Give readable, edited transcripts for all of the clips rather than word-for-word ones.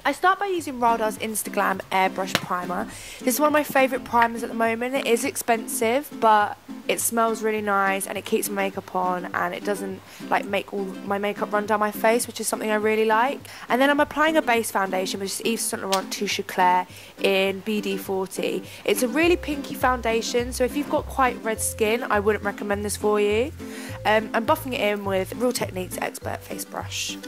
I start by using Rada's Instaglam Airbrush Primer. This is one of my favourite primers at the moment. It is expensive, but it smells really nice and it keeps my makeup on, and it doesn't like make all my makeup run down my face, which is something I really like. And then I'm applying a base foundation, which is Yves Saint Laurent Touche Eclair in BD40. It's a really pinky foundation, so if you've got quite red skin, I wouldn't recommend this for you. I'm buffing it in with Real Techniques Expert Face Brush.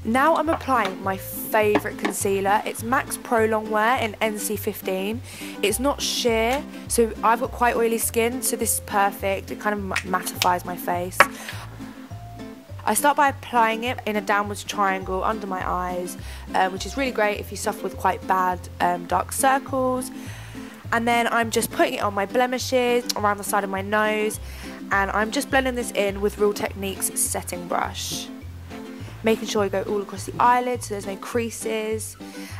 Now I'm applying my favourite concealer. It's MAC Pro Longwear in NC15. It's not sheer, so I've got quite oily skin, so this is perfect. It kind of mattifies my face. I start by applying it in a downwards triangle under my eyes, which is really great if you suffer with quite bad dark circles. And then I'm just putting it on my blemishes, around the side of my nose, and I'm just blending this in with Real Techniques setting brush. Making sure I go all across the eyelid so there's no creases,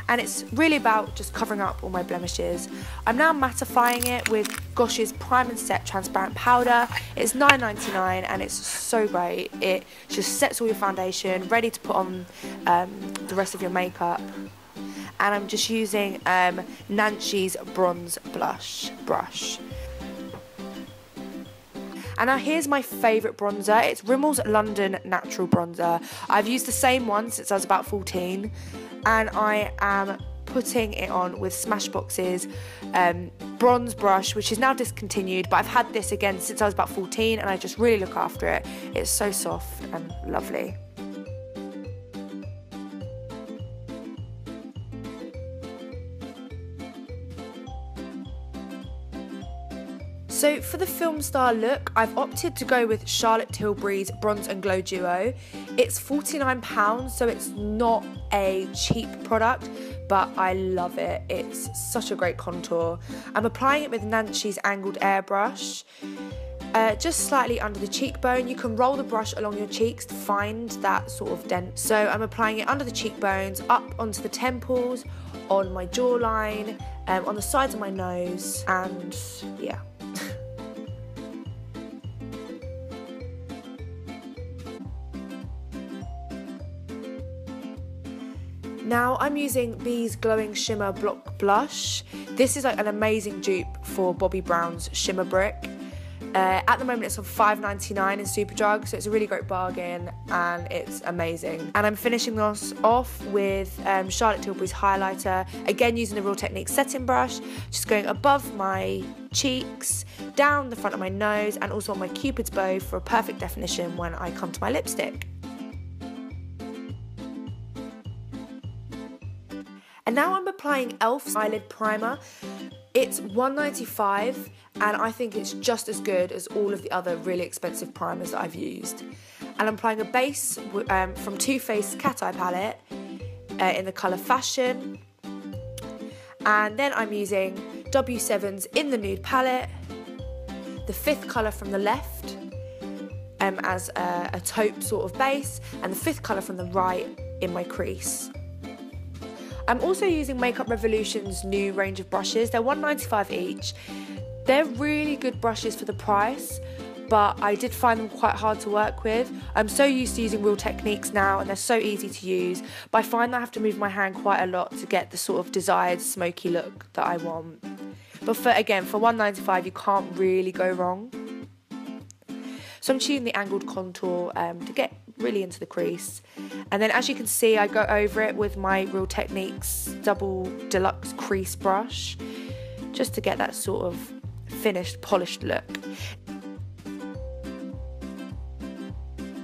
and it's really about just covering up all my blemishes. I'm now mattifying it with Gosh's Prime and Set Transparent Powder. It's $9.99 and it's so great. It just sets all your foundation, ready to put on the rest of your makeup. And I'm just using Nancy's Bronze Blush brush. And now here's my favourite bronzer. It's Rimmel's London Natural Bronzer. I've used the same one since I was about 14, and I am putting it on with Smashbox's bronze brush, which is now discontinued, but I've had this again since I was about 14 and I just really look after it. It's so soft and lovely. So for the film star look, I've opted to go with Charlotte Tilbury's Bronze and Glow Duo. It's £49, so it's not a cheap product, but I love it. It's such a great contour. I'm applying it with Nancy's Angled Airbrush, just slightly under the cheekbone. You can roll the brush along your cheeks to find that sort of dent. So I'm applying it under the cheekbones, up onto the temples, on my jawline, on the sides of my nose, and yeah. Now I'm using B's Glowing Shimmer Block Blush. This is like an amazing dupe for Bobbi Brown's Shimmer Brick. At the moment it's on $5.99 in Superdrug, so it's a really great bargain and it's amazing. And I'm finishing this off with Charlotte Tilbury's highlighter, again using the Real Techniques setting brush, just going above my cheeks, down the front of my nose, and also on my Cupid's bow for a perfect definition when I come to my lipstick. And now I'm applying e.l.f.'s eyelid primer. It's $1.95 and I think it's just as good as all of the other really expensive primers that I've used. And I'm applying a base from Too Faced Cat Eye palette in the colour Fashion. And then I'm using W7's In the Nude palette, the fifth colour from the left as a taupe sort of base, and the fifth colour from the right in my crease. I'm also using Makeup Revolution's new range of brushes. They're $1.95 each. They're really good brushes for the price, but I did find them quite hard to work with. I'm so used to using Real Techniques now and they're so easy to use, but I find that I have to move my hand quite a lot to get the sort of desired smoky look that I want. But for $1.95 you can't really go wrong. So I'm choosing the angled contour to get really into the crease. And then as you can see, I go over it with my Real Techniques Double Deluxe Crease Brush, just to get that sort of finished, polished look.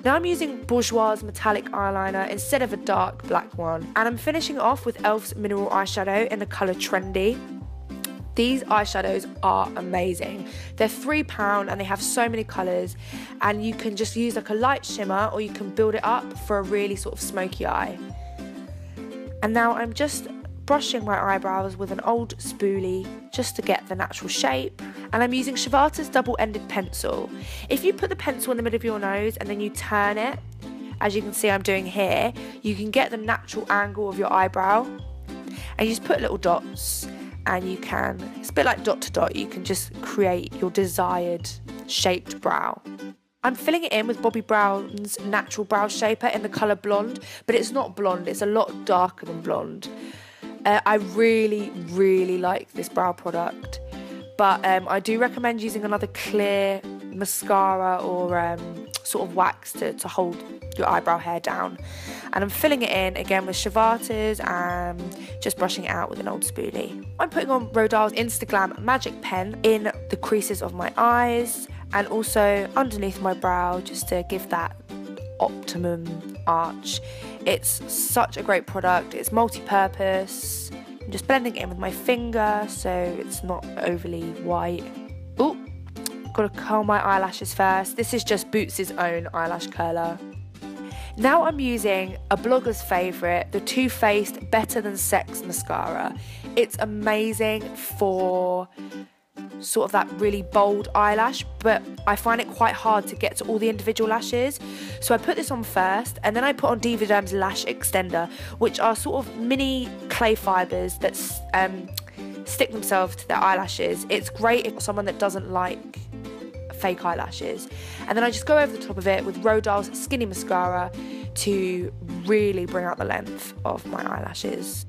Now I'm using Bourjois metallic eyeliner instead of a dark black one. And I'm finishing it off with e.l.f.'s mineral eyeshadow in the colour Trendy. These eyeshadows are amazing. They're £3 and they have so many colours, and you can just use like a light shimmer or you can build it up for a really sort of smoky eye. And now I'm just brushing my eyebrows with an old spoolie just to get the natural shape. And I'm using Shivata's double-ended pencil. If you put the pencil in the middle of your nose and then you turn it, as you can see I'm doing here, you can get the natural angle of your eyebrow. And you just put little dots. And you can, it's a bit like dot to dot, you can just create your desired shaped brow. I'm filling it in with Bobbi Brown's Natural Brow Shaper in the colour Blonde, but it's not blonde, it's a lot darker than blonde. I really, really like this brow product, but I do recommend using another clear mascara or sort of wax to hold your eyebrow hair down. And I'm filling it in again with Shavatas and just brushing it out with an old spoolie. I'm putting on Rodale's Instaglam Magic Pen in the creases of my eyes and also underneath my brow, just to give that optimum arch. It's such a great product. It's multi-purpose. I'm just blending it in with my finger so it's not overly white. Ooh, gotta curl my eyelashes first. This is just Boots' own eyelash curler. Now I'm using a blogger's favourite, the Too Faced Better Than Sex mascara. It's amazing for sort of that really bold eyelash, but I find it quite hard to get to all the individual lashes. So I put this on first, and then I put on Divaderm's Lash Extender, which are sort of mini clay fibres that stick themselves to their eyelashes. It's great if someone that doesn't like fake eyelashes. And then I just go over the top of it with Rodale's Skinny Mascara to really bring out the length of my eyelashes.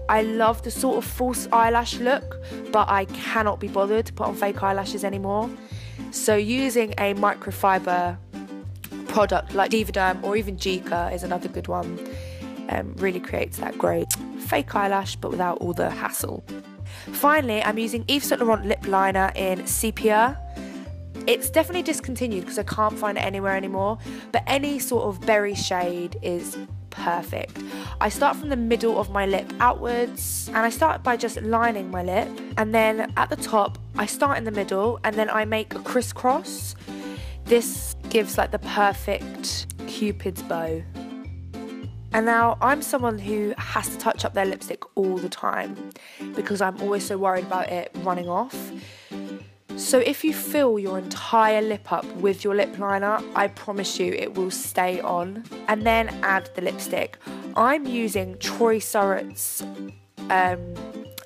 I love the sort of false eyelash look, but I cannot be bothered to put on fake eyelashes anymore. So using a microfiber product like Divaderm or even Jika is another good one. Really creates that great fake eyelash but without all the hassle. Finally, I'm using Yves Saint Laurent lip liner in Sepia. It's definitely discontinued because I can't find it anywhere anymore, but any sort of berry shade is perfect. I start from the middle of my lip outwards, and I start by just lining my lip, and then at the top I start in the middle and then I make a crisscross. This gives like the perfect Cupid's bow. And now I'm someone who has to touch up their lipstick all the time because I'm always so worried about it running off. So if you fill your entire lip up with your lip liner, I promise you it will stay on. And then add the lipstick. I'm using Troy Surratt's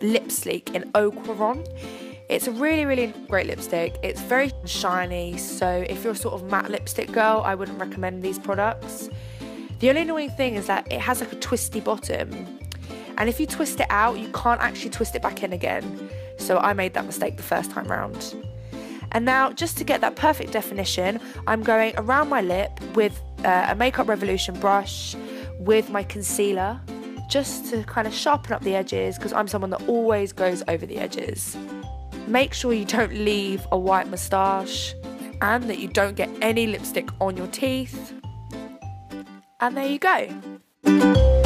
Lip Sleek in Eau Coron. It's a really, really great lipstick. It's very shiny, so if you're a sort of matte lipstick girl, I wouldn't recommend these products. The only annoying thing is that it has like a twisty bottom. And if you twist it out, you can't actually twist it back in again. So I made that mistake the first time round. And now, just to get that perfect definition, I'm going around my lip with a Makeup Revolution brush with my concealer, just to kind of sharpen up the edges, because I'm someone that always goes over the edges. Make sure you don't leave a white moustache, and that you don't get any lipstick on your teeth. And there you go.